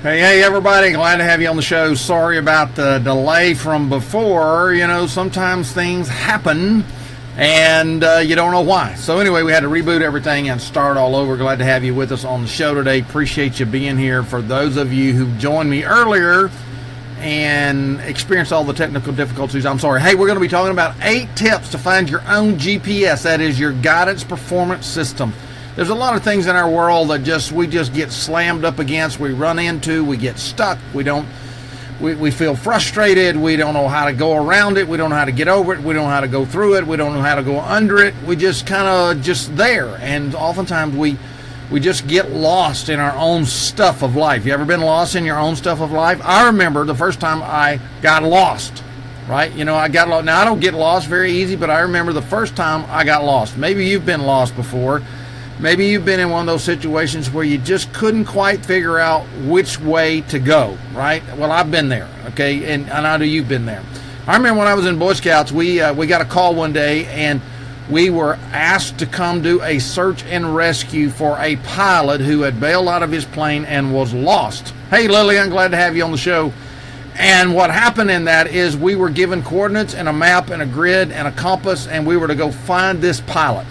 Hey everybody, glad to have you on the show. Sorry about the delay from before. You know, sometimes things happen and you don't know why. So anyway, we had to reboot everything and start all over. Glad to have you with us on the show today. Appreciate you being here. For those of you who joined me earlier and experienced all the technical difficulties, I'm sorry. Hey, we're going to be talking about 8 tips to find your own GPS. That is your guidance performance system. There's a lot of things in our world that we just get slammed up against, we run into, we get stuck, we feel frustrated, we don't know how to go around it, we don't know how to get over it, we don't know how to go through it, we don't know how to go under it, we just kind of just there, and oftentimes we just get lost in our own stuff of life. You ever been lost in your own stuff of life? I remember the first time I got lost, right? You know, I got lost. Now, I don't get lost very easy, but I remember the first time I got lost. Maybe you've been lost before. Maybe you've been in one of those situations where you just couldn't quite figure out which way to go, right? Well, I've been there, okay, and I know you've been there. I remember when I was in Boy Scouts, we got a call one day, and we were asked to come do a search and rescue for a pilot who had bailed out of his plane and was lost. Hey, Lillian, glad to have you on the show. And what happened in that is we were given coordinates and a map and a grid and a compass, and we were to go find this pilot.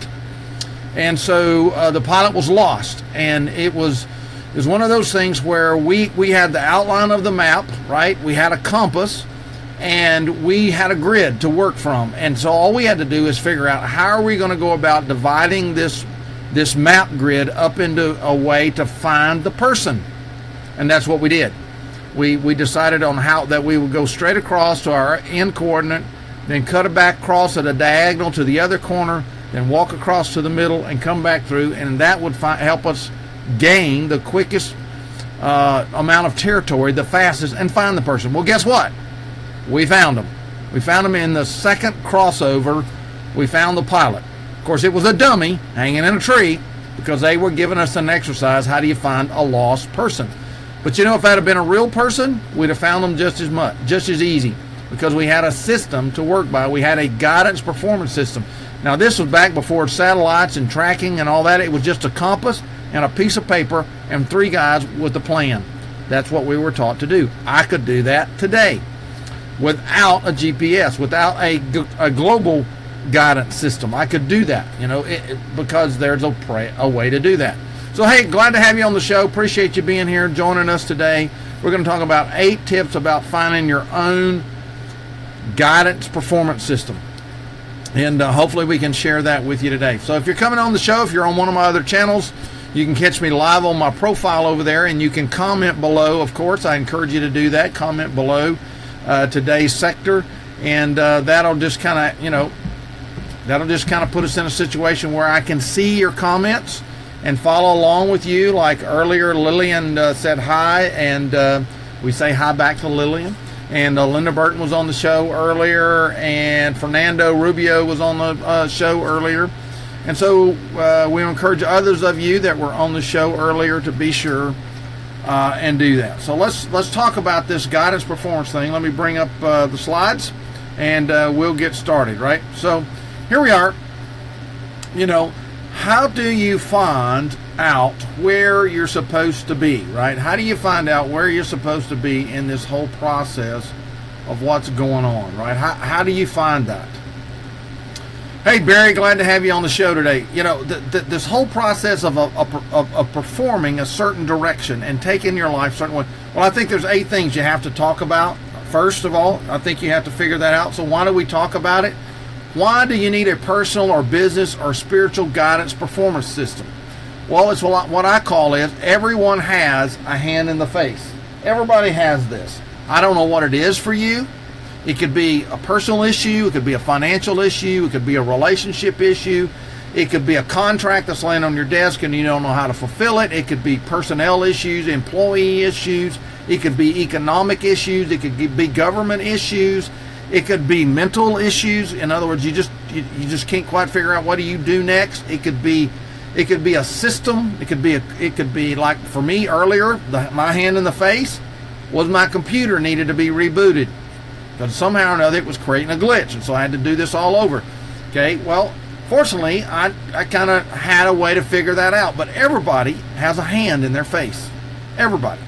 And so the pilot was lost, and it was one of those things where we had the outline of the map, right? We had a compass, and we had a grid to work from. And so all we had to do is figure out how are we going to go about dividing this map grid up into a way to find the person. And that's what we did. We decided on how that we would go straight across to our end coordinate, then cut it back across at a diagonal to the other corner, then walk across to the middle and come back through, and that would help us gain the quickest amount of territory, the fastest, and find the person. Well, guess what? We found them. We found them in the second crossover. We found the pilot. Of course, it was a dummy hanging in a tree because they were giving us an exercise, how do you find a lost person? But you know, if that had been a real person, we'd have found them just as easy, because we had a system to work by. We had a guidance performance system. Now, this was back before satellites and tracking and all that. It was just a compass and a piece of paper and 3 guys with a plan. That's what we were taught to do. I could do that today without a GPS, without a global guidance system. I could do that, you know, because there's a way to do that. So, hey, glad to have you on the show. Appreciate you being here, joining us today. We're going to talk about 8 tips about finding your own guidance performance system. And hopefully we can share that with you today. So if you're coming on the show, if you're on one of my other channels, you can catch me live on my profile over there, and you can comment below. Of course, I encourage you to do that. Comment below today's sector, and that'll just kind of, you know, put us in a situation where I can see your comments and follow along with you. Like earlier, Lillian said hi, and we say hi back to Lillian. And Linda Burton was on the show earlier, and Fernando Rubio was on the show earlier. And so we encourage others of you that were on the show earlier to be sure and do that. So let's talk about this guidance performance thing. Let me bring up the slides, and we'll get started, right? So here we are. You know, how do you find out where you're supposed to be, right? How do you find out where you're supposed to be in this whole process of what's going on, right? How do you find that? Hey, Barry, glad to have you on the show today. You know, this whole process of performing a certain direction and taking your life a certain way. Well, I think there's 8 things you have to talk about. First of all, I think you have to figure that out. So why do we talk about it? Why do you need a personal or business or spiritual guidance performance system? Well, it's what I call is everyone has a hand in the face. Everybody has this. I don't know what it is for you. It could be a personal issue. It could be a financial issue. It could be a relationship issue. It could be a contract that's laying on your desk and you don't know how to fulfill it. It could be personnel issues, employee issues. It could be economic issues. It could be government issues. It could be mental issues. In other words, you just can't quite figure out what do you do next. It could be a system. It could be like for me earlier, my hand in the face was my computer needed to be rebooted because somehow or another it was creating a glitch, and so I had to do this all over. Okay, well, fortunately, I kind of had a way to figure that out. But everybody has a hand in their face, everybody,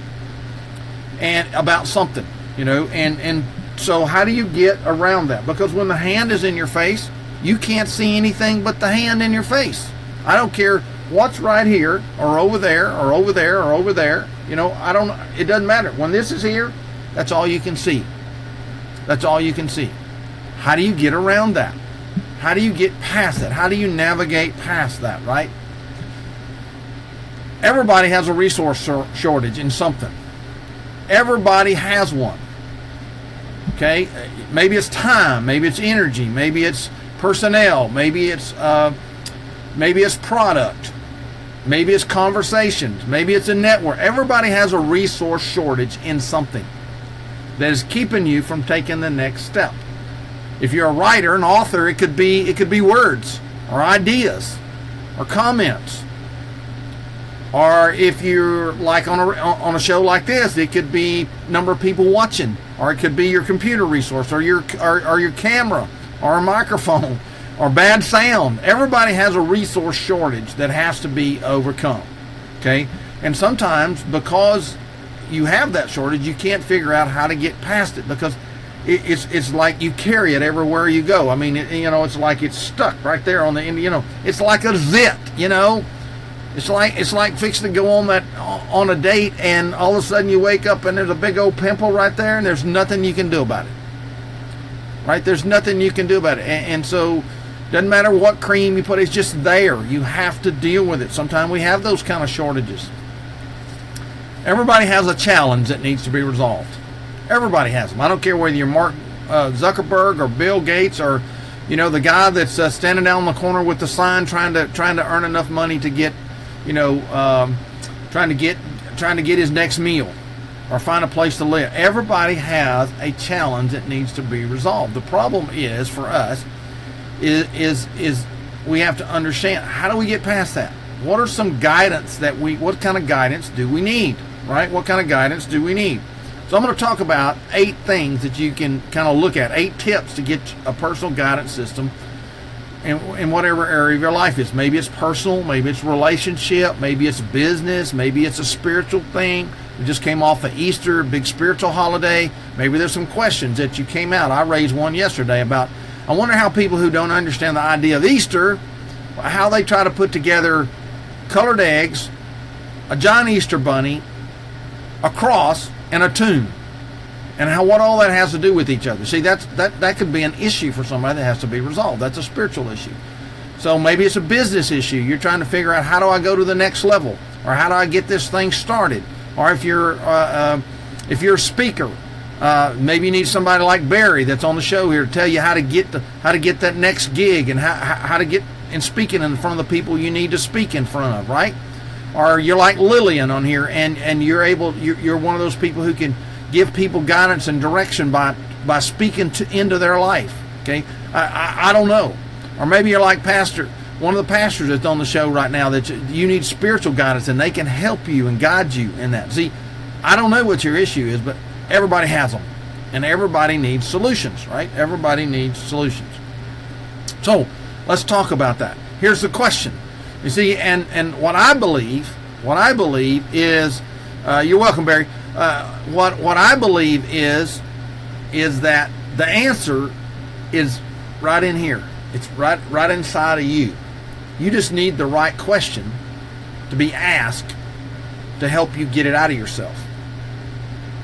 and about something, and so how do you get around that? Because when the hand is in your face, you can't see anything but the hand in your face. I don't care what's right here or over there or over there or over there. It doesn't matter. When this is here, that's all you can see. That's all you can see. How do you get around that? How do you get past that? How do you navigate past that, right? Everybody has a resource shortage in something. Everybody has one. Okay? Maybe it's time, maybe it's energy, maybe it's personnel, maybe it's product, maybe it's conversations, maybe it's a network. Everybody has a resource shortage in something that is keeping you from taking the next step. If you're a writer, an author, it could be words or ideas or comments. Or if you're like on a show like this, it could be number of people watching, or it could be your computer resource, or your camera, or a microphone, or bad sound. Everybody has a resource shortage that has to be overcome. Okay, and sometimes because you have that shortage, you can't figure out how to get past it because it's like you carry it everywhere you go. I mean, it's like it's stuck right there on the end. It's like a zit. It's like fixing to go on a date, and all of a sudden you wake up and there's a big old pimple right there, and there's nothing you can do about it. Right? There's nothing you can do about it, and so doesn't matter what cream you put, it's just there. You have to deal with it. Sometimes we have those kind of shortages. Everybody has a challenge that needs to be resolved. Everybody has them. I don't care whether you're Mark Zuckerberg or Bill Gates or the guy that's standing down on the corner with the sign trying to earn enough money to get trying to get his next meal or find a place to live. Everybody has a challenge that needs to be resolved. The problem is for us is we have to understand, how do we get past that? What are some guidance what kind of guidance do we need, right? What kind of guidance do we need? So I'm going to talk about 8 things that you can kind of look at, 8 tips to get a personal guidance system in whatever area of your life is. Maybe it's personal, maybe it's relationship, maybe it's business, maybe it's a spiritual thing. We just came off of Easter, big spiritual holiday. Maybe there's some questions that you came out. I raised one yesterday about, I wonder how people who don't understand the idea of Easter, how they try to put together colored eggs, a giant Easter bunny, a cross, and a tomb, and what all that has to do with each other. See, that could be an issue for somebody that has to be resolved. That's a spiritual issue. So maybe it's a business issue. You're trying to figure out, how do I go to the next level, or how do I get this thing started? Or if you're a speaker, maybe you need somebody like Barry that's on the show here to tell you how to get that next gig, and how to get in speaking in front of the people you need to speak in front of, right? Or you're like Lillian on here, and you're one of those people who can give people guidance and direction by speaking into their life. Okay, I don't know. Or maybe you're like one of the pastors that's on the show right now, that you need spiritual guidance, and they can help you and guide you in that. See, I don't know what your issue is, but everybody has them, and everybody needs solutions, right? Everybody needs solutions. So let's talk about that. Here's the question. You see, and what I believe is, you're welcome, Barry. What I believe is that the answer is right in here. It's right inside of you. You just need the right question to be asked to help you get it out of yourself.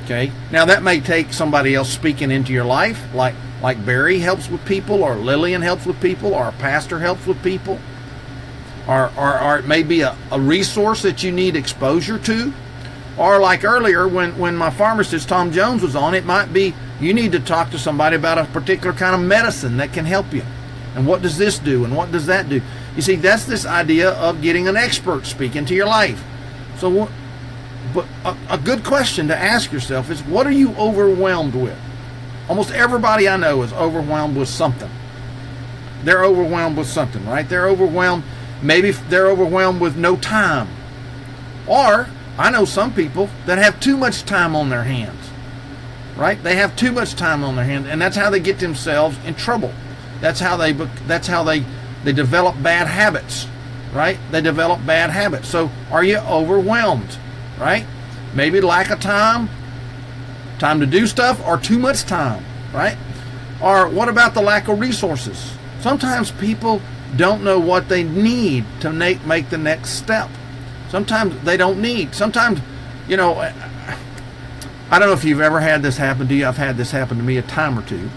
Okay? Now that may take somebody else speaking into your life, like Barry helps with people, or Lillian helps with people, or a pastor helps with people. or it may be a resource that you need exposure to. Or like earlier when my pharmacist Tom Jones was on, it might be you need to talk to somebody about a particular kind of medicine that can help you. And what does this do? And what does that do? You see, that's this idea of getting an expert speak into your life. So, but a good question to ask yourself is, what are you overwhelmed with? Almost everybody I know is overwhelmed with something. They're overwhelmed with something, right? They're overwhelmed. Maybe they're overwhelmed with no time. Or I know some people that have too much time on their hands, right? They have too much time on their hands, and that's how they get themselves in trouble. That's how they develop bad habits, right? They develop bad habits. So are you overwhelmed, right? Maybe lack of time to do stuff, or too much time, right? Or what about the lack of resources? Sometimes people don't know what they need to make the next step. Sometimes they don't need. Sometimes, I don't know if you've ever had this happen to you. I've had this happen to me a time or two.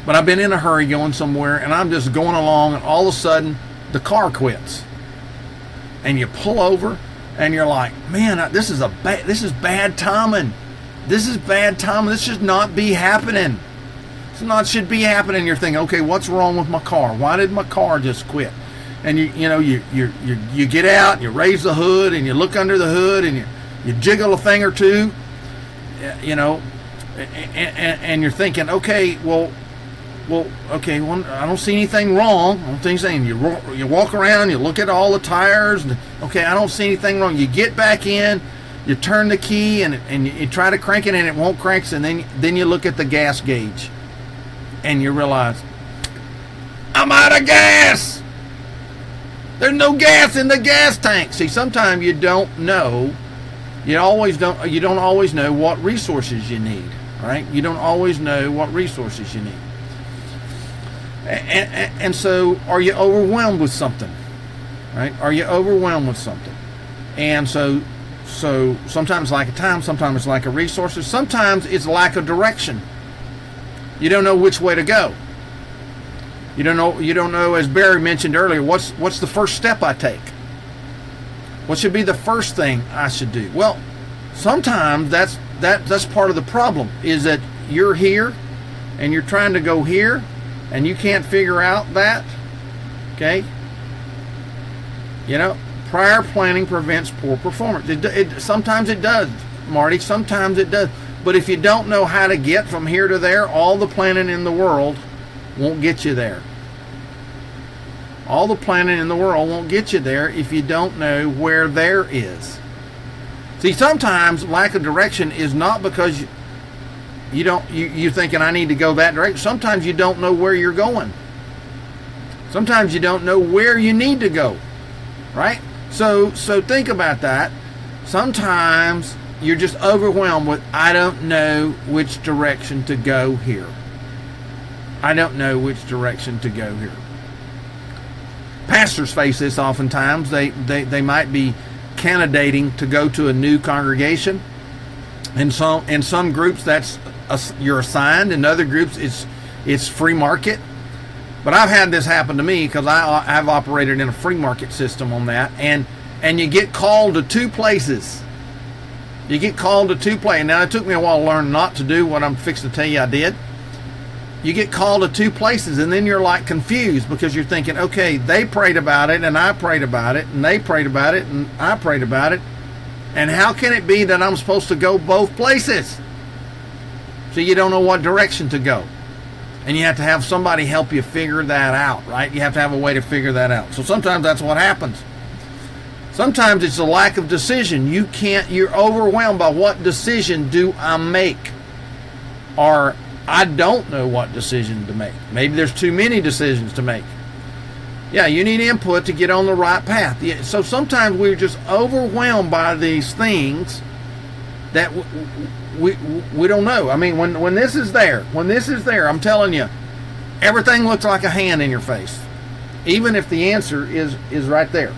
But I've been in a hurry going somewhere, and I'm just going along, and all of a sudden, the car quits. And you pull over, and you're like, man, this is bad timing. This is bad timing. This should not be happening. Should be happening. You're thinking, okay, what's wrong with my car? Why did my car just quit? And you get out, and you raise the hood, and you look under the hood, and you jiggle a thing or two, and you're thinking, okay, I don't see anything wrong. I don't think anything. You walk around, you look at all the tires, and okay, I don't see anything wrong. You get back in, you turn the key, and you try to crank it, and it won't crank. And then you look at the gas gauge, and you realize, I'm out of gas. There's no gas in the gas tank. See, sometimes you don't know. You don't always know what resources you need, right? You don't always know what resources you need. And so, are you overwhelmed with something, right? Are you overwhelmed with something? And so sometimes lack of time, sometimes it's lack of resources, sometimes it's lack of direction. You don't know which way to go. You don't know, as Barry mentioned earlier, what's the first step I take? What should be the first thing I should do? Well, sometimes that's part of the problem, is that you're here and you're trying to go here and you can't figure out that. Okay? Prior planning prevents poor performance. Sometimes it does, Marty. Sometimes it does. But if you don't know how to get from here to there, all the planning in the world won't get you there. All the planning in the world won't get you there if you don't know where there is. See, sometimes lack of direction is not because you're thinking I need to go that direction. Sometimes you don't know where you're going. Sometimes you don't know where you need to go, right? So think about that. Sometimes you're just overwhelmed with, I don't know which direction to go here. I don't know which direction to go here. Pastors face this oftentimes. They might be candidating to go to a new congregation. In some groups you're assigned. In other groups it's free market. But I've had this happen to me because I've operated in a free market system on that. And you get called to two places. You get called to two places. Now, it took me a while to learn not to do what I'm fixing to tell you I did. You get called to two places, and then you're like confused because you're thinking, okay, they prayed about it, and I prayed about it, and they prayed about it, and I prayed about it. And how can it be that I'm supposed to go both places? So you don't know what direction to go. And you have to have somebody help you figure that out, right? You have to have a way to figure that out. So sometimes that's what happens. Sometimes it's a lack of decision. You're overwhelmed by what decision do I make? Or I don't know what decision to make. Maybe there's too many decisions to make. Yeah, you need input to get on the right path. Yeah, so sometimes we're just overwhelmed by these things that we don't know. I mean, when this is there, I'm telling you, everything looks like a hand in your face. Even if the answer is right there.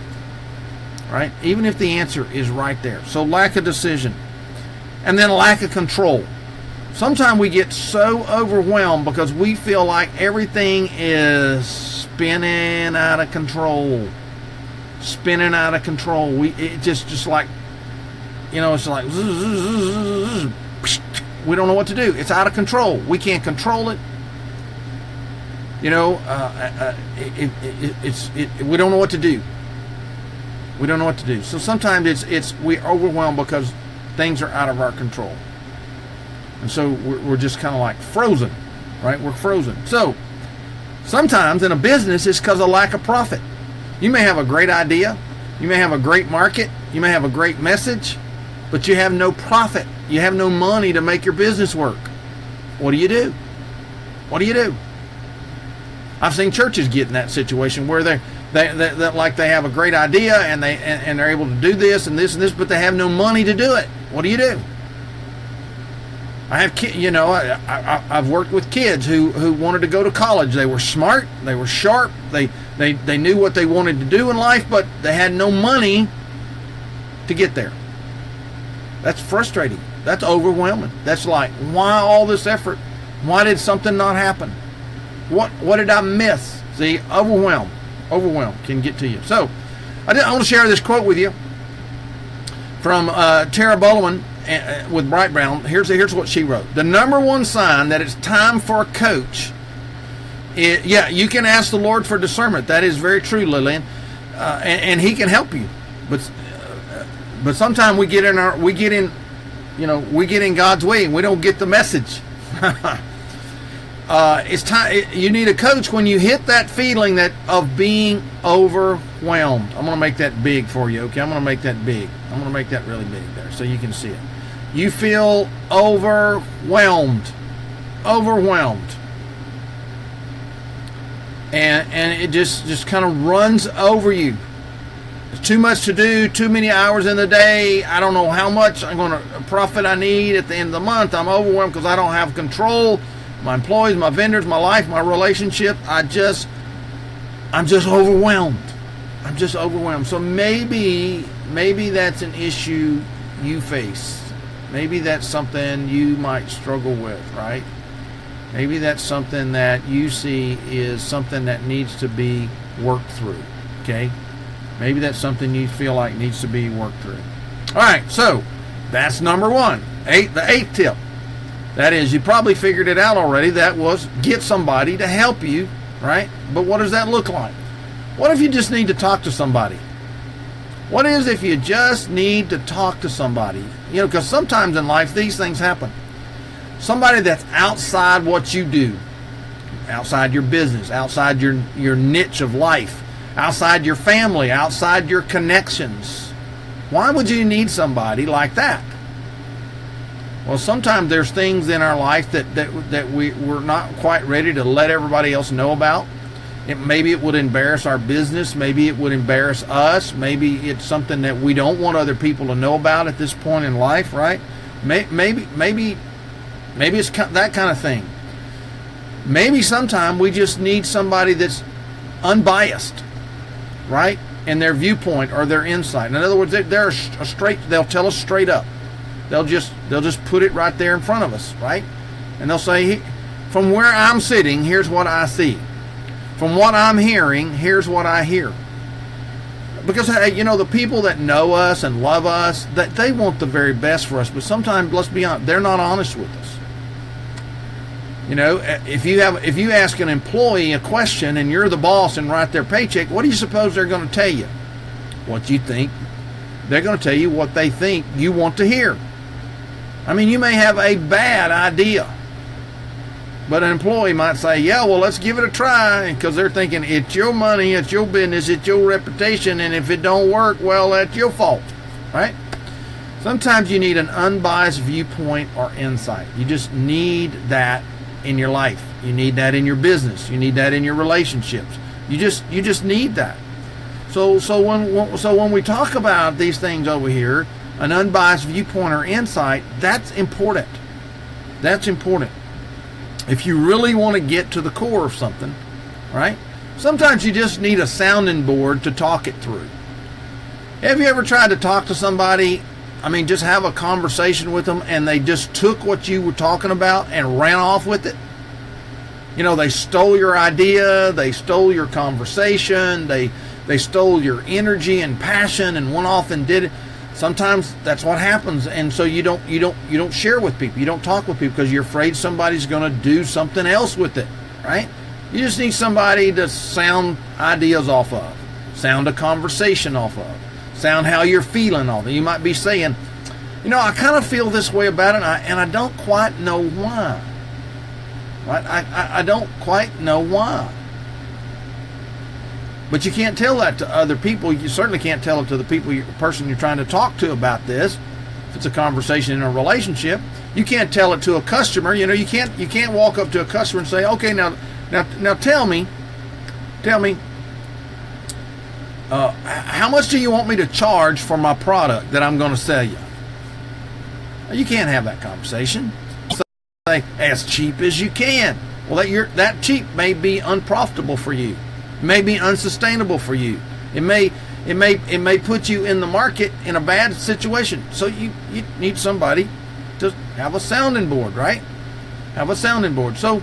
Right? Even if the answer is right there. So lack of decision. And then lack of control. Sometimes we get so overwhelmed because we feel like everything is spinning out of control. Spinning out of control. It just like, it's like, we don't know what to do. It's out of control. We can't control it. We don't know what to do. We don't know what to do. So sometimes we're overwhelmed because things are out of our control. And so we're just kind of like frozen, right? We're frozen. So sometimes in a business, it's because of lack of profit. You may have a great idea. You may have a great market. You may have a great message, but you have no profit. You have no money to make your business work. What do you do? What do you do? I've seen churches get in that situation where they like they have a great idea and they're able to do this and this and this, but they have no money to do it. What do you do? I have I've worked with kids who wanted to go to college. They were smart, they were sharp, they knew what they wanted to do in life, but they had no money to get there. That's frustrating. That's overwhelming. That's like, why all this effort? Why did something not happen? What did I miss? See, overwhelm can get to you. So I want to share this quote with you from Tara Bullman with Bright Brown. Here's what she wrote. The number one sign that it's time for a coach is, you can ask the Lord for discernment. That is very true, Lillian, and He can help you. But sometimes we get in God's way and we don't get the message. It's time. You need a coach when you hit that feeling of being overwhelmed. I'm going to make that big for you, okay? I'm going to make that big. I'm going to make that really big there so you can see it. You feel overwhelmed. And it just kind of runs over you. There's too much to do, too many hours in the day. I don't know how much profit I need at the end of the month. I'm overwhelmed because I don't have control. My employees, my vendors, my life, my relationship. I'm just overwhelmed. I'm just overwhelmed. So maybe that's an issue you face. Maybe that's something you might struggle with, right? Maybe that's something that you see is something that needs to be worked through, okay? Maybe that's something you feel like needs to be worked through. All right, so that's number one. The eighth tip. That is, you probably figured it out already. That was get somebody to help you, right? But what does that look like? What if you just need to talk to somebody? What is if you just need to talk to somebody? Because sometimes in life these things happen. Somebody that's outside what you do, outside your business, outside your niche of life, outside your family, outside your connections. Why would you need somebody like that? Well, sometimes there's things in our life that we're not quite ready to let everybody else know about. Maybe it would embarrass our business. Maybe it would embarrass us. Maybe it's something that we don't want other people to know about at this point in life, right? Maybe it's that kind of thing. Maybe sometime we just need somebody that's unbiased, right, in their viewpoint or their insight. In other words, they'll tell us straight up. They'll just put it right there in front of us, right? And they'll say, from where I'm sitting, here's what I see. From what I'm hearing, here's what I hear. Because, the people that know us and love us, that they want the very best for us. But sometimes, let's be honest, they're not honest with us. If you ask an employee a question and you're the boss and write their paycheck, what do you suppose they're going to tell you? What you think? They're going to tell you what they think you want to hear. I mean, you may have a bad idea, but an employee might say, yeah, well, let's give it a try, because they're thinking it's your money, it's your business, it's your reputation, and if it don't work, well, that's your fault, right? Sometimes you need an unbiased viewpoint or insight. You just need that in your life. You need that in your business. You need that in your relationships. You just need that. So when we talk about these things over here, an unbiased viewpoint or insight, that's important. That's important. If you really want to get to the core of something, right? Sometimes you just need a sounding board to talk it through. Have you ever tried to talk to somebody, just have a conversation with them, and they just took what you were talking about and ran off with it? They stole your idea, they stole your conversation, they stole your energy and passion and went off and did it. Sometimes that's what happens, and so you don't share with people, you don't talk with people because you're afraid somebody's going to do something else with it, right? You just need somebody to sound ideas off of, sound a conversation off of, sound how you're feeling off of. You might be saying, I kind of feel this way about it, and I don't quite know why. Right? I don't quite know why. But you can't tell that to other people. You certainly can't tell it to the person you're trying to talk to about this. If it's a conversation in a relationship, you can't tell it to a customer. You can't walk up to a customer and say, okay, now tell me, how much do you want me to charge for my product that I'm going to sell you? You can't have that conversation. Say as cheap as you can. Well, that cheap may be unprofitable for you. It may be unsustainable for you. It may put you in the market in a bad situation. So you need somebody to have a sounding board, right? Have a sounding board. So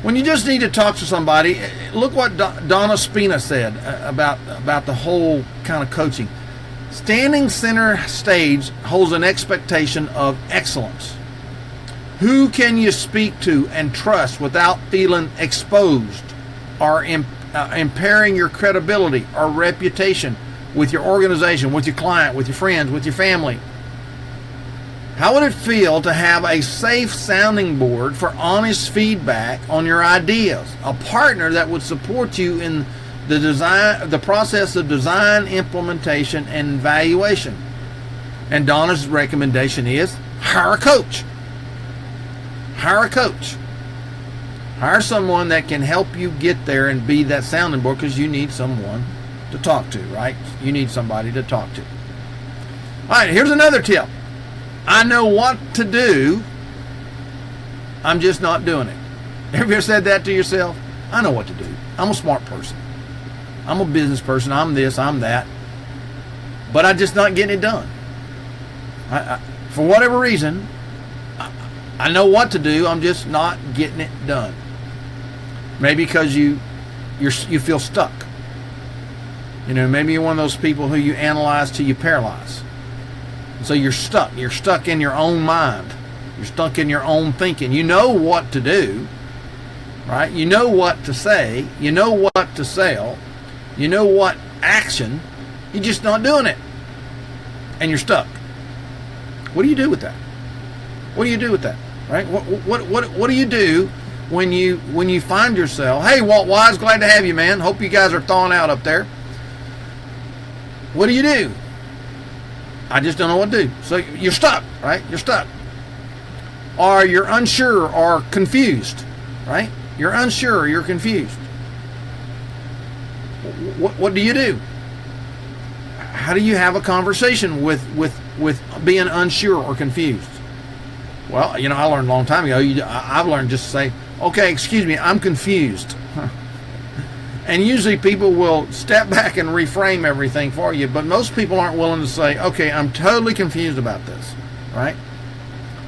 when you just need to talk to somebody, look what Donna Spina said about the whole kind of coaching. Standing center stage holds an expectation of excellence. Who can you speak to and trust without feeling exposed or impairing your credibility or reputation with your organization, with your client, with your friends, with your family? How would it feel to have a safe sounding board for honest feedback on your ideas? A partner that would support you in the process of design, implementation, and evaluation. And Donna's recommendation is hire a coach. Hire a coach. Hire someone that can help you get there and be that sounding board, because you need someone to talk to, right? You need somebody to talk to. All right, here's another tip. I know what to do, I'm just not doing it. Have you ever said that to yourself? I know what to do. I'm a smart person. I'm a business person. I'm this, I'm that. But I'm just not getting it done. For whatever reason, I know what to do, I'm just not getting it done. Maybe because you feel stuck. Maybe you're one of those people who you analyze till you paralyze. So you're stuck. You're stuck in your own mind. You're stuck in your own thinking. You know what to do, right? You know what to say. You know what to sell. You know what action. You're just not doing it. And you're stuck. What do you do with that? What do you do with that? Right? What do you do when you find yourself? Hey, Walt Wise, glad to have you, man. Hope you guys are thawing out up there. What do you do? I just don't know what to do. So you're stuck, right? You're stuck. Or you're unsure or confused, right? You're unsure or you're confused. What do you do? How do you have a conversation with being unsure or confused? Well, I learned a long time ago. I've learned just to say, okay, excuse me, I'm confused. And usually people will step back and reframe everything for you, but most people aren't willing to say, okay, I'm totally confused about this, right?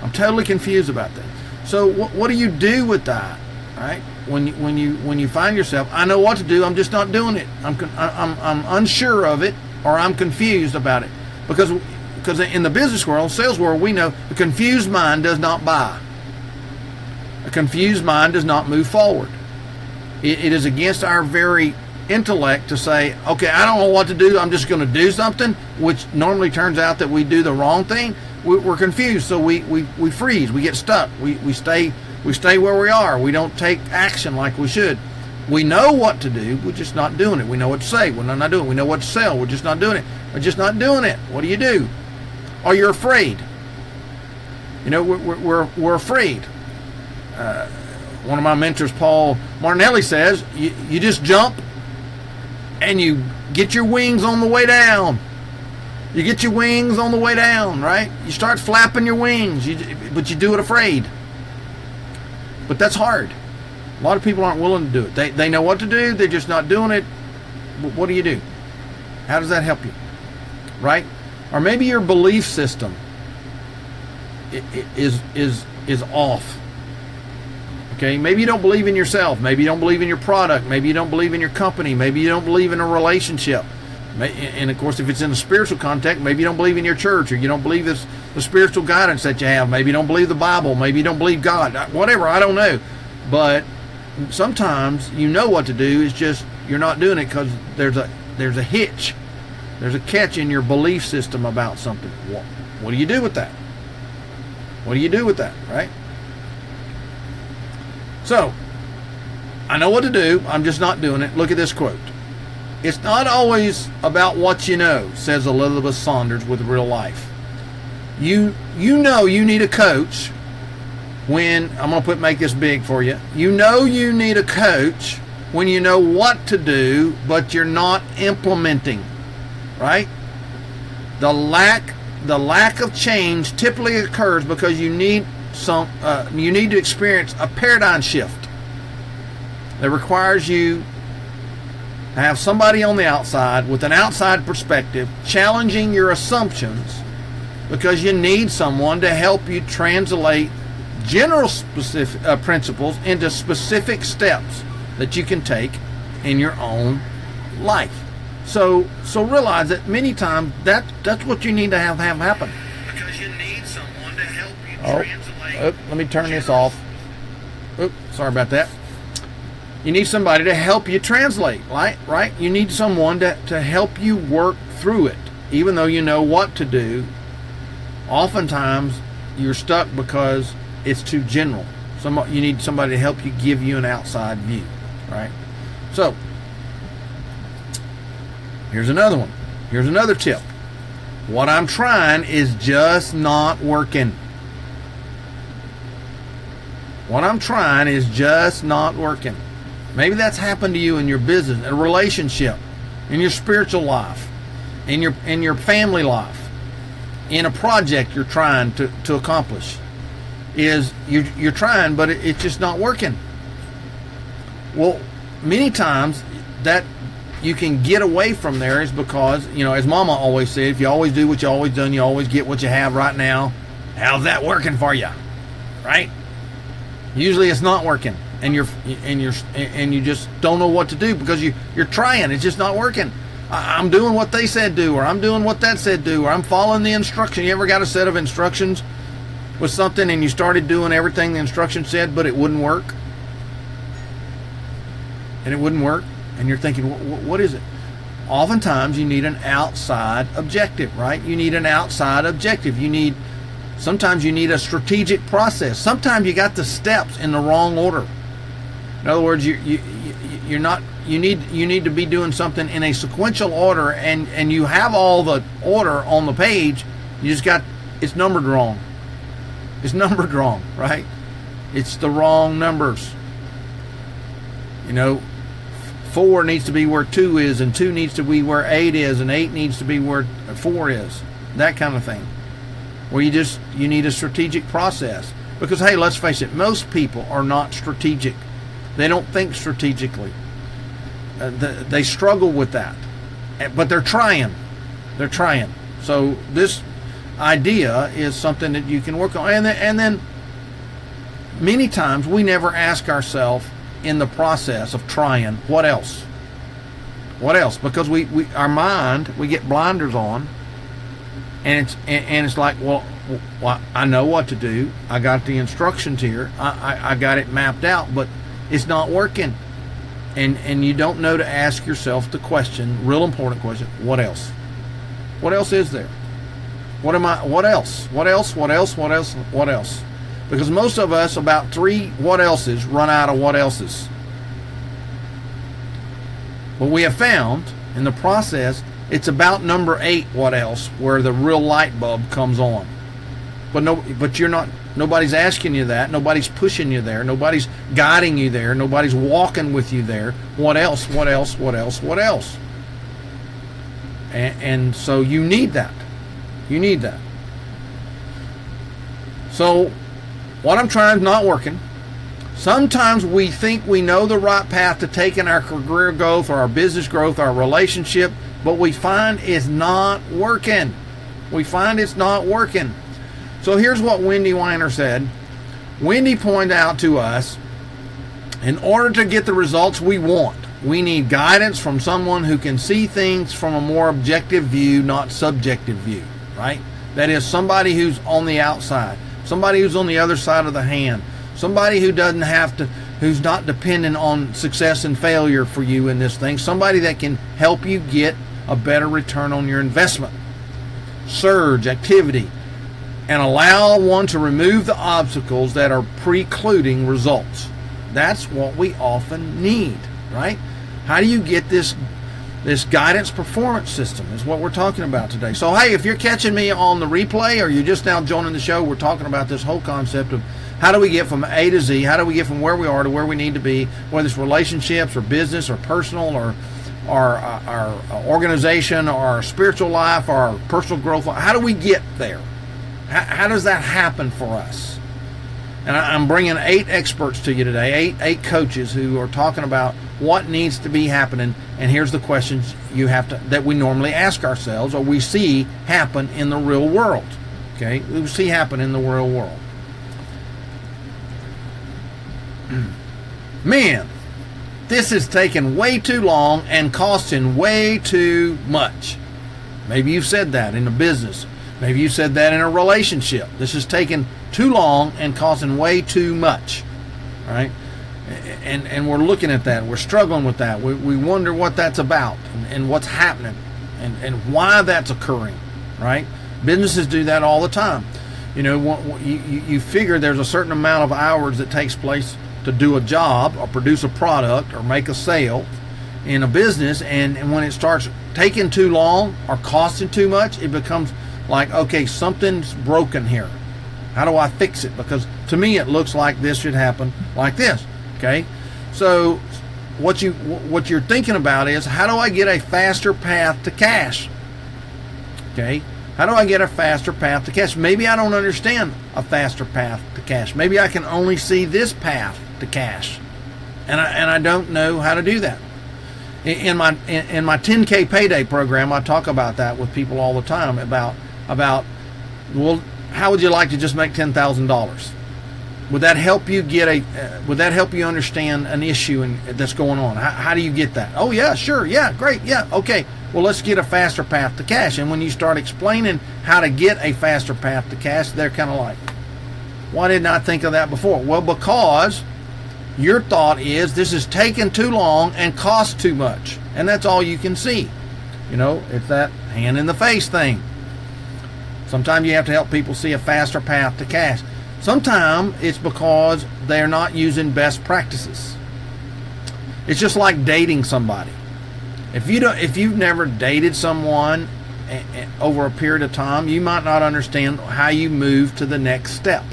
I'm totally confused about this. So what do you do with that, right? When you find yourself, I know what to do, I'm just not doing it. I'm unsure of it, or I'm confused about it. Because in the business world, sales world, we know a confused mind does not buy. A confused mind does not move forward. It is against our very intellect to say, okay, I don't know what to do, I'm just going to do something, which normally turns out that we do the wrong thing. We're confused, so we freeze, we get stuck, we stay where we are, we don't take action like we should. We know what to do, we're just not doing it. We know what to say, we're not doing it. We know what to sell, we're just not doing it. We're just not doing it. What do? Or you're afraid. We're afraid. One of my mentors, Paul Martinelli, says you just jump and you get your wings on the way down. You get your wings on the way down, right? You start flapping your wings, but you do it afraid. But that's hard. A lot of people aren't willing to do it. They know what to do, they're just not doing it. What do you do? How does that help you? Right? Or maybe your belief system is off. Okay, maybe you don't believe in yourself. Maybe you don't believe in your product. Maybe you don't believe in your company. Maybe you don't believe in a relationship. And of course, if it's in a spiritual context, maybe you don't believe in your church, or you don't believe the spiritual guidance that you have. Maybe you don't believe the Bible. Maybe you don't believe God. Whatever, I don't know. But sometimes you know what to do. It's just you're not doing it because there's a hitch. There's a catch in your belief system about something. What do you do with that? What do you do with that, right? So, I know what to do. I'm just not doing it. Look at this quote. It's not always about what you know, says Elizabeth Saunders with Real Life. You know you need a coach when, I'm going to make this big for you. You know you need a coach when you know what to do, but you're not implementing, right? The lack of change typically occurs because you need to experience a paradigm shift that requires you to have somebody on the outside with an outside perspective challenging your assumptions, because you need someone to help you translate general specific principles into specific steps that you can take in your own life. So realize that many times that's what you need to have happen. Because you need someone to help you translate. Let me turn this off. Sorry about that. You need somebody to help you translate, right? You need someone to help you work through it. Even though you know what to do, oftentimes you're stuck because it's too general. You need somebody to help you, give you an outside view, right? So, here's another one. Here's another tip. What I'm trying is just not working. What I'm trying is just not working. Maybe that's happened to you in your business, in a relationship, in your spiritual life, in your family life, in a project you're trying to accomplish. You're trying, but it's just not working. Well, many times that you can get away from there is because, as Mama always said, if you always do what you always done, you always get what you have right now. How's that working for you? Right? Usually it's not working. And you just don't know what to do because you're trying. It's just not working. I'm doing what they said do, or I'm doing what that said do, or I'm following the instruction. You ever got a set of instructions with something and you started doing everything the instruction said, but it wouldn't work? And it wouldn't work, and you're thinking, what is it? Oftentimes you need an outside objective, right? You need an outside objective. Sometimes you need a strategic process. Sometimes you got the steps in the wrong order. In other words, you need to be doing something in a sequential order, and you have all the order on the page. It's numbered wrong. It's numbered wrong, right? It's the wrong numbers. 4 needs to be where 2 is, and 2 needs to be where 8 is, and 8 needs to be where 4 is. That kind of thing. Where you need a strategic process. Because, hey, let's face it, most people are not strategic. They don't think strategically. They struggle with that. But they're trying. They're trying. So this idea is something that you can work on. And then many times we never ask ourselves in the process of trying, what else? What else? Because our mind, we get blinders on, and it's like, well, I know what to do. I got the instructions here. I got it mapped out, but it's not working. And you don't know to ask yourself the question, real important question, what else? What else is there? What else? What else? What else? What else? What else? Because most of us, about 3 what else's, run out of what else's. But we have found in the process, it's about number 8 what else, where the real light bulb comes on. But nobody's asking you that. Nobody's pushing you there. Nobody's guiding you there. Nobody's walking with you there. What else? What else? What else? What else? And so you need that. You need that. So what I'm trying is not working. Sometimes we think we know the right path to take in our career growth or our business growth, our relationship, but we find it's not working. We find it's not working. So here's what Wendy Weiner said. Wendy pointed out to us In order to get the results we want, we need guidance from someone who can see things from a more objective view, not subjective view, right? That is, somebody who's on the outside, somebody who's on the other side of the hand, somebody who doesn't have to, who's not dependent on success and failure for you in this thing, somebody that can help you get a better return on your investment. Surge activity and allow one to remove the obstacles that are precluding results. That's what we often need, right? How do you get this guidance performance system is what we're talking about today. So, hey, if you're catching me on the replay or you're just now joining the show, we're talking about this whole concept of how do we get from A to Z, how do we get from where we are to where we need to be, whether it's relationships or business or personal or our organization or our spiritual life or our personal growth. How do we get there? How does that happen for us? And I'm bringing 8 experts to you today, eight coaches who are talking about what needs to be happening. And here's the questions you have to, that we normally ask ourselves or we see happen in the real world. Okay, we see happen in the real world. Man, this is taking way too long and costing way too much. Maybe you've said that in a business. Maybe you said that in a relationship. This is taking too long and costing way too much, right? And we're looking at that. We're struggling with that. We wonder what that's about and what's happening and why that's occurring, right? Businesses do that all the time. You know, you figure there's a certain amount of hours that takes place to do a job or produce a product or make a sale in a business, and when it starts taking too long or costing too much, it becomes like, okay, something's broken here. How do I fix it? Because to me, it looks like this should happen like this. Okay, so what you're thinking about is, how do I get a faster path to cash? Okay, how do I get a faster path to cash? Maybe I don't understand a faster path to cash. Maybe I can only see this path to cash, and I don't know how to do that. In my 10K payday program, I talk about that with people all the time about well, how would you like to just make $10,000? Would that help you would that help you understand an issue that's going on? How do you get that? Oh yeah, sure, yeah, great, yeah, okay. Well, let's get a faster path to cash. And when you start explaining how to get a faster path to cash, they're kind of like, why didn't I think of that before? Well, because your thought is this is taking too long and costs too much, and that's all you can see. You know, it's that hand in the face thing. Sometimes you have to help people see a faster path to cash. Sometimes it's because they're not using best practices. It's just like dating somebody. If you've never dated someone over a period of time, you might not understand how you move to the next step.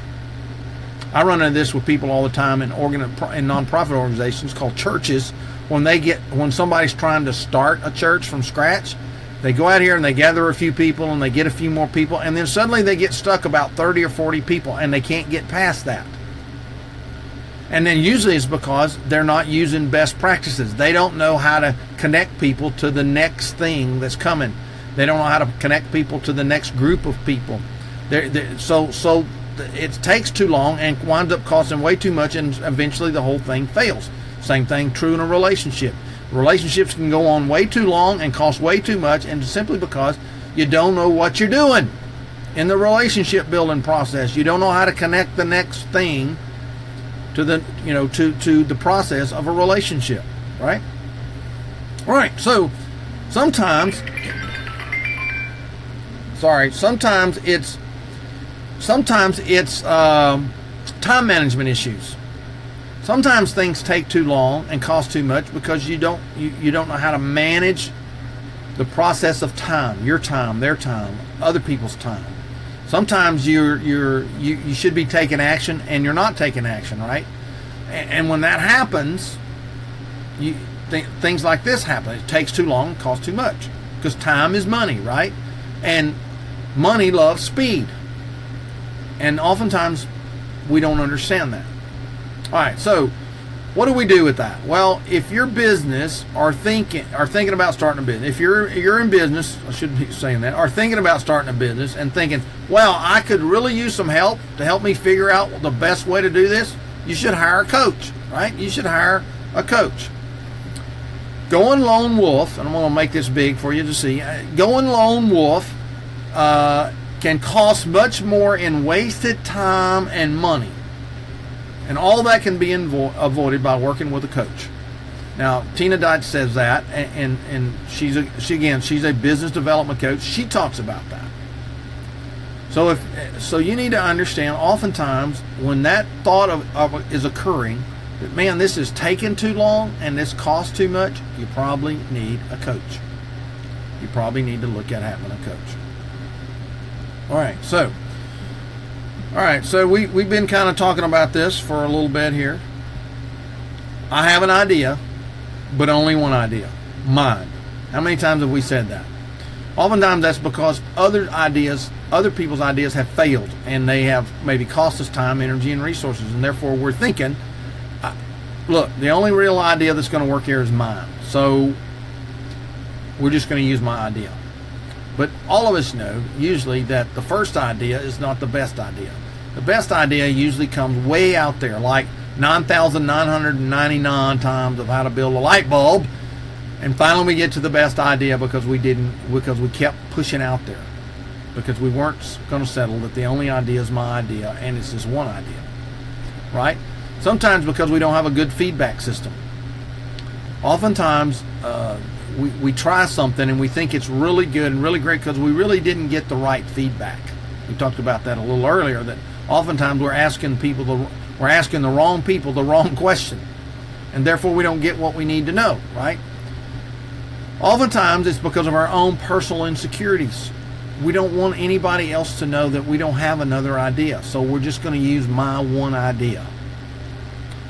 I run into this with people all the time in nonprofit organizations called churches. When somebody's trying to start a church from scratch, they go out here and they gather a few people and they get a few more people, and then suddenly they get stuck about 30 or 40 people and they can't get past that. And then usually it's because they're not using best practices. They don't know how to connect people to the next thing that's coming. They don't know how to connect people to the next group of people. So it takes too long and winds up costing way too much, and eventually the whole thing fails. Same thing true in a relationship. Relationships can go on way too long and cost way too much, and simply because you don't know what you're doing in the relationship building process. You don't know how to connect the next thing to the process of a relationship, right? Right. So sometimes it's time management issues. Sometimes things take too long and cost too much because you don't know how to manage the process of time, your time, their time, other people's time. Sometimes you should be taking action and you're not taking action, right? And when that happens, things like this happen. It takes too long and costs too much because time is money, right? And money loves speed. And oftentimes we don't understand that. All right, so what do we do with that? Well, if your business are thinking about starting a business, if you're in business, I shouldn't be saying that, are thinking about starting a business and thinking, well, I could really use some help to help me figure out the best way to do this. you should hire a coach, right? You should hire a coach. Going lone wolf, and I'm going to make this big for you to see. Going lone wolf can cost much more in wasted time and money. And all that can be avoided by working with a coach. Now, Tina Deitch says that, and she's a business development coach. She talks about that. So you need to understand, oftentimes when that thought is occurring, that man, this is taking too long and this costs too much, you probably need a coach. You probably need to look at having a coach. All right, so we've been kind of talking about this for a little bit here. I have an idea, but only one idea, mine. How many times have we said that? Oftentimes that's because other people's ideas have failed, and they have maybe cost us time, energy, and resources, and therefore we're thinking, look, the only real idea that's going to work here is mine, so we're just going to use my idea. But all of us know usually that the first idea is not the best idea. The best idea usually comes way out there, like 9,999 times of how to build a light bulb, and finally we get to the best idea because we kept pushing out there, because we weren't going to settle that the only idea is my idea and it's just one idea, right? Sometimes because we don't have a good feedback system. Oftentimes we try something and we think it's really good and really great because we really didn't get the right feedback. We talked about that a little earlier, that oftentimes we're asking the wrong people the wrong question, and therefore we don't get what we need to know, right? Oftentimes it's because of our own personal insecurities. We don't want anybody else to know that we don't have another idea, so we're just going to use my one idea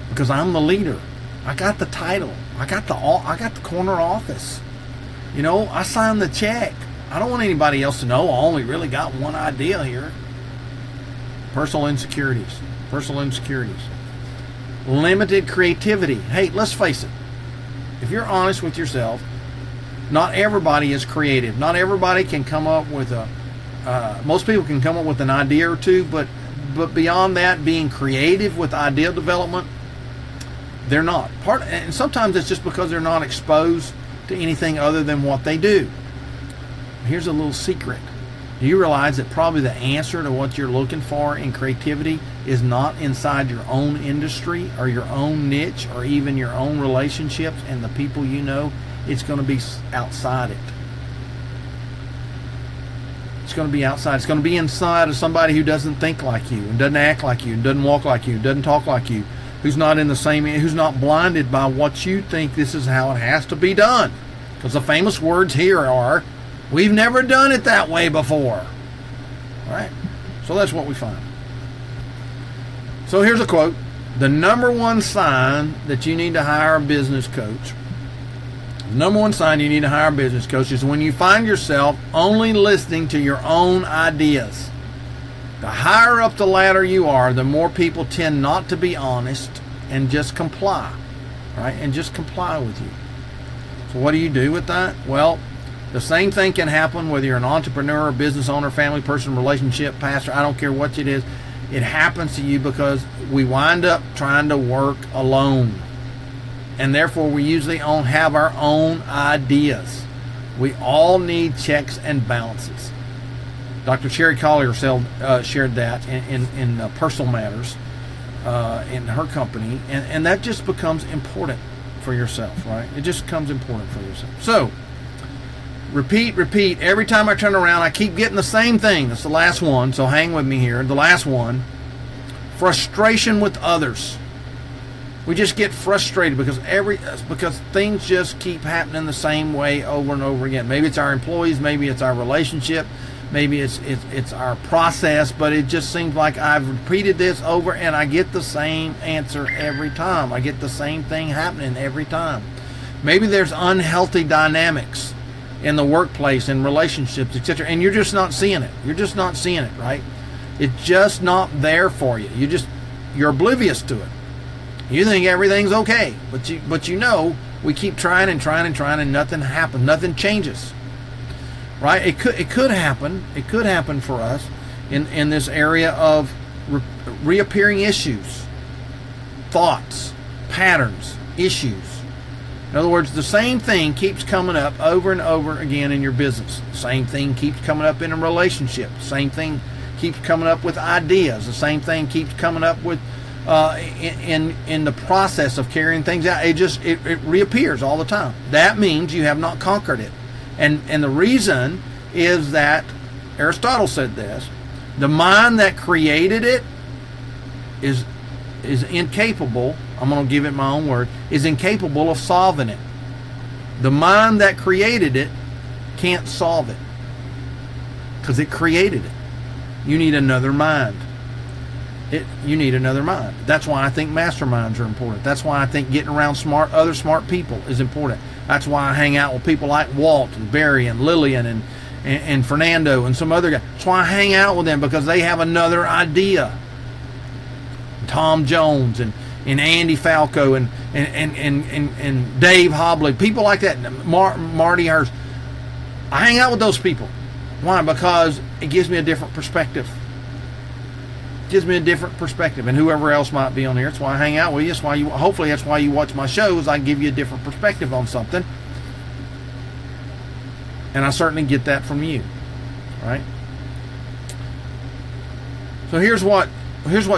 because I'm the leader. I got the title. I got the corner office. You know, I signed the check. I don't want anybody else to know I only really got one idea here. Personal insecurities. Limited creativity. Hey, let's face it. If you're honest with yourself, not everybody is creative. Not everybody can come up with most people can come up with an idea or two, but beyond that, being creative with idea development, they're not. And sometimes it's just because they're not exposed to anything other than what they do. Here's a little secret. Do you realize that probably the answer to what you're looking for in creativity is not inside your own industry or your own niche or even your own relationships and the people you know? It's going to be outside it. It's going to be outside. It's going to be inside of somebody who doesn't think like you and doesn't act like you and doesn't walk like you and doesn't talk like you, who's not blinded by what you think this is how it has to be done. Because the famous words here are, we've never done it that way before. All right? So that's what we find. So here's a quote. The number one sign that you need to hire a business coach, is when you find yourself only listening to your own ideas. The higher up the ladder you are, the more people tend not to be honest and just comply, right? And just comply with you. So what do you do with that? Well, the same thing can happen whether you're an entrepreneur, business owner, family person, relationship, pastor, I don't care what it is. It happens to you because we wind up trying to work alone. And therefore we usually don't have our own ideas. We all need checks and balances. Dr. Sherry Collier shared that in Personal Matters in her company, and that just becomes important for yourself, right? It just becomes important for yourself. So, repeat. Every time I turn around, I keep getting the same thing. That's the last one, so hang with me here. The last one, frustration with others. We just get frustrated because things just keep happening the same way over and over again. Maybe it's our employees, maybe it's our relationship, maybe it's our process, but it just seems like I've repeated this over and I get the same answer every time. I get the same thing happening every time. Maybe there's unhealthy dynamics in the workplace, in relationships, etc., and you're just not seeing it. You're just not seeing it, right? It's just not there for you. You're oblivious to it. You think everything's okay, but you know we keep trying and nothing happens. Nothing changes, right? It could happen. It could happen for us in this area of reappearing issues. thoughts, patterns, issues. In other words, the same thing keeps coming up over and over again in your business. The same thing keeps coming up in a relationship. The same thing keeps coming up with ideas. The same thing keeps coming up with in the process of carrying things out. It reappears all the time. That means you have not conquered it. And the reason is that Aristotle said this: the mind that created it is incapable. I'm going to give it my own word, is incapable of solving it. The mind that created it can't solve it because it created it. You need another mind. You need another mind. That's why I think masterminds are important. That's why I think getting around other smart people is important. That's why I hang out with people like Walt and Barry and Lillian and Fernando and some other guys. That's why I hang out with them, because they have another idea. Tom Jones and Andy Falco and Dave Hobley, people like that, Marty Hurst. I hang out with those people. Why? Because it gives me a different perspective. It gives me a different perspective, and whoever else might be on here. That's why I hang out with you. That's why hopefully that's why you watch my shows. I give you a different perspective on something, and I certainly get that from you, right? So here's what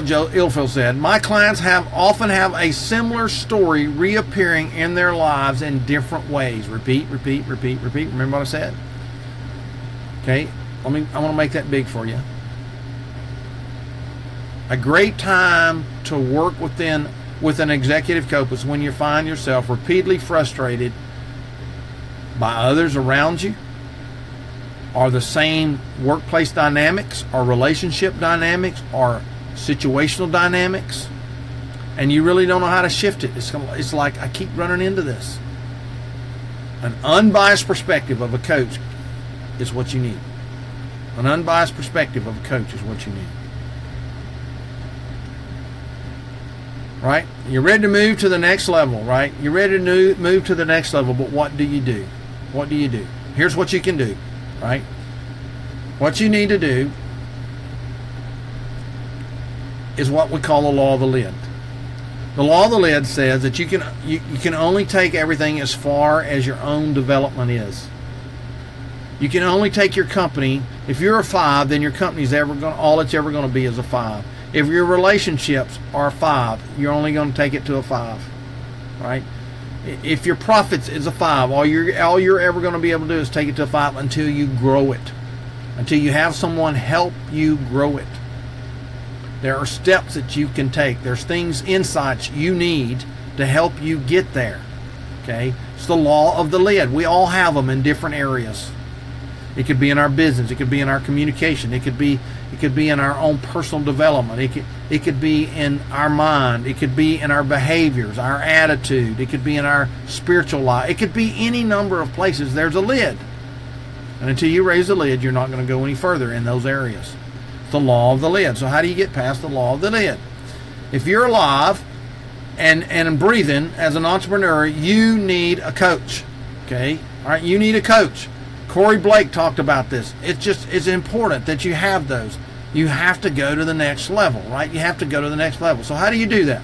Joe Ilfield said: my clients often have a similar story reappearing in their lives in different ways. Repeat. Remember what I said? Okay, I want to make that big for you. A great time to work with an executive coach is when you find yourself repeatedly frustrated by others around you, or the same workplace dynamics, or relationship dynamics, or situational dynamics, and you really don't know how to shift it. It's like, I keep running into this. An unbiased perspective of a coach is what you need. An unbiased perspective of a coach is what you need. Right? You're ready to move to the next level, right? You're ready to move to the next level, but what do you do? What do you do? Here's what you can do, right? What you need to do is what we call the law of the lid. The law of the lid says that you can only take everything as far as your own development is. You can only take your company. If you're a 5, then your company's all it's ever going to be is a 5. If your relationships are a 5, you're only going to take it to a 5, right? If your profits is a 5, all you're ever going to be able to do is take it to a 5 until you grow it, until you have someone help you grow it. There are steps that you can take. There's things, insights you need to help you get there. Okay? It's the law of the lid. We all have them in different areas. It could be in our business. It could be in our communication. It could be in our own personal development. It could be in our mind. It could be in our behaviors, our attitude. It could be in our spiritual life. It could be any number of places. There's a lid. And until you raise the lid, you're not going to go any further in those areas. It's the law of the lid. So how do you get past the law of the lid? If you're alive and breathing as an entrepreneur, you need a coach. Okay? All right, you need a coach. Corey Blake talked about this. It's important that you have those. You have to go to the next level, right? You have to go to the next level. So how do you do that?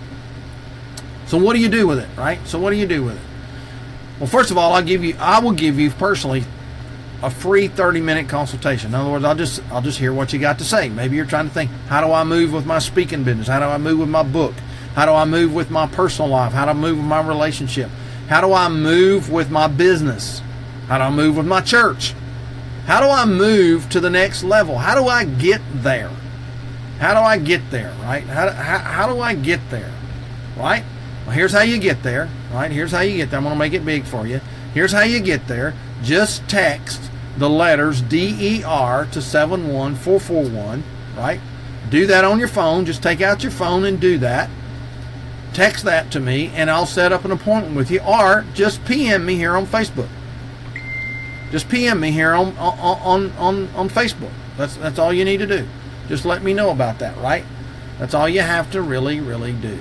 So what do you do with it, right? So what do you do with it? Well, first of all, I will give you personally a free 30-minute consultation. In other words, I'll just hear what you got to say. Maybe you're trying to think, how do I move with my speaking business? How do I move with my book? How do I move with my personal life? How do I move with my relationship? How do I move with my business? How do I move with my church? How do I move to the next level? How do I get there? How do I get there, right? How do I get there, right? Well, here's how you get there, right? Here's how you get there. I'm going to make it big for you. Here's how you get there. Just text the letters DER to 71441, right? Do that on your phone. Just take out your phone and do that. Text that to me, and I'll set up an appointment with you, or just PM me here on Facebook. Just PM me here on Facebook. That's all you need to do. Just let me know about that, right? That's all you have to really do.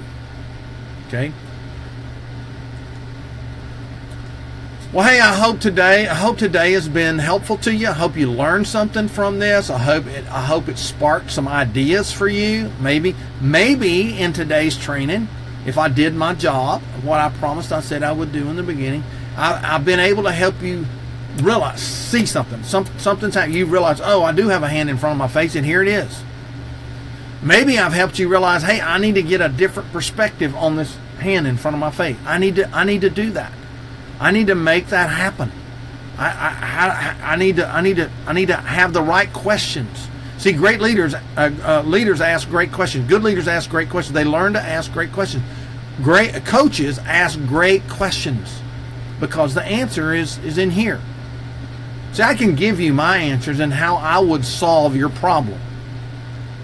Okay? Well, hey, I hope today has been helpful to you. I hope you learned something from this. I hope it sparked some ideas for you. Maybe in today's training, if I did my job, what I promised I said I would do in the beginning, I've been able to help you realize, see something's happening. You realize, oh, I do have a hand in front of my face, and here it is. Maybe I've helped you realize, hey, I need to get a different perspective on this hand in front of my face. I need to do that. I need to make that happen. I need to have the right questions. See, great leaders ask great questions. Good leaders ask great questions. They learn to ask great questions. Great coaches ask great questions because the answer is in here. See, I can give you my answers and how I would solve your problem.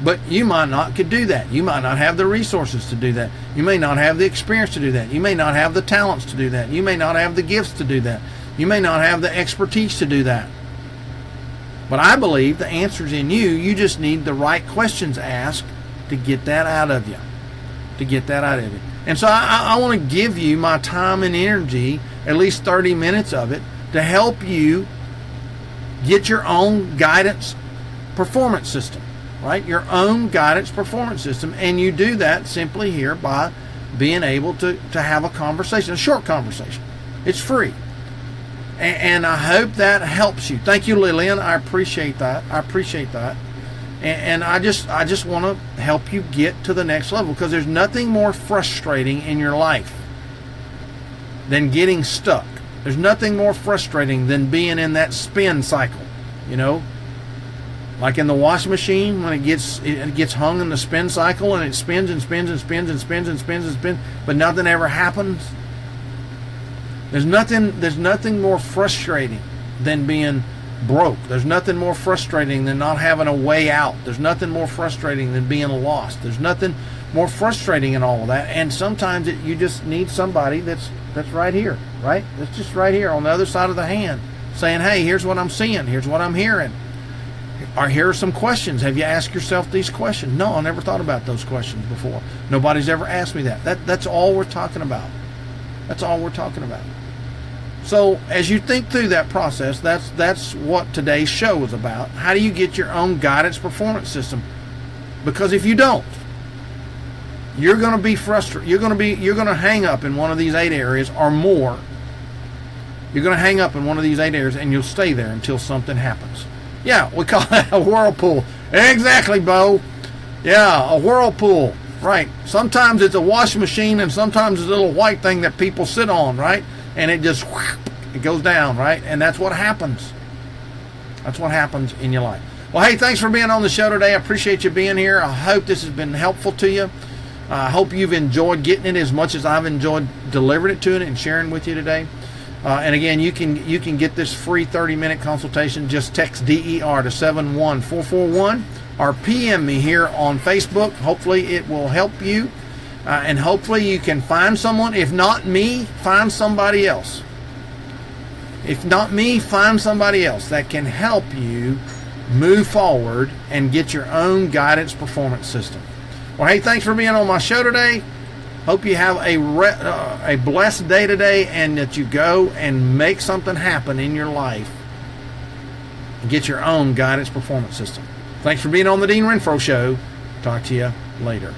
But you might not could do that. You might not have the resources to do that. You may not have the experience to do that. You may not have the talents to do that. You may not have the gifts to do that. You may not have the expertise to do that. But I believe the answer's in you. You just need the right questions asked to get that out of you. To get that out of you. And so I want to give you my time and energy, at least 30 minutes of it, to help you get your own guidance performance system. Right? Your own guidance performance system. And you do that simply here by being able to have a conversation, a short conversation. It's free. And I hope that helps you. Thank you, Lillian. I appreciate that. And I just want to help you get to the next level, because there's nothing more frustrating in your life than getting stuck. There's nothing more frustrating than being in that spin cycle, you know? Like in the washing machine, when it gets hung in the spin cycle and it spins and spins and spins and spins and spins and spins, but nothing ever happens. There's nothing more frustrating than being broke. There's nothing more frustrating than not having a way out. There's nothing more frustrating than being lost. There's nothing more frustrating in all of that. And sometimes you just need somebody that's right here, right? That's just right here on the other side of the hand, saying, hey, here's what I'm seeing. Here's what I'm hearing. Or here are some questions. Have you asked yourself these questions? No, I never thought about those questions before. Nobody's ever asked me that. That's all we're talking about. That's all we're talking about. So as you think through that process, that's what today's show is about. How do you get your own guidance performance system? Because if you don't, you're going to be frustrated. You're going to hang up in one of these 8 areas or more. You're going to hang up in one of these 8 areas, and you'll stay there until something happens. Yeah, we call that a whirlpool. Exactly, Bo. Yeah, a whirlpool. Right. Sometimes it's a washing machine, and sometimes it's a little white thing that people sit on, right? And it just, it goes down, right? And that's what happens. That's what happens in your life. Well, hey, thanks for being on the show today. I appreciate you being here. I hope this has been helpful to you. I hope you've enjoyed getting it as much as I've enjoyed delivering it to you and sharing with you today. And again, you can get this free 30-minute consultation. Just text DER to 71441 or PM me here on Facebook. Hopefully it will help you. And hopefully you can find someone. If not me, find somebody else. If not me, find somebody else that can help you move forward and get your own guidance performance system. Well, hey, thanks for being on my show today. Hope you have a blessed day today, and that you go and make something happen in your life and get your own guidance performance system. Thanks for being on the Dean Renfro Show. Talk to you later.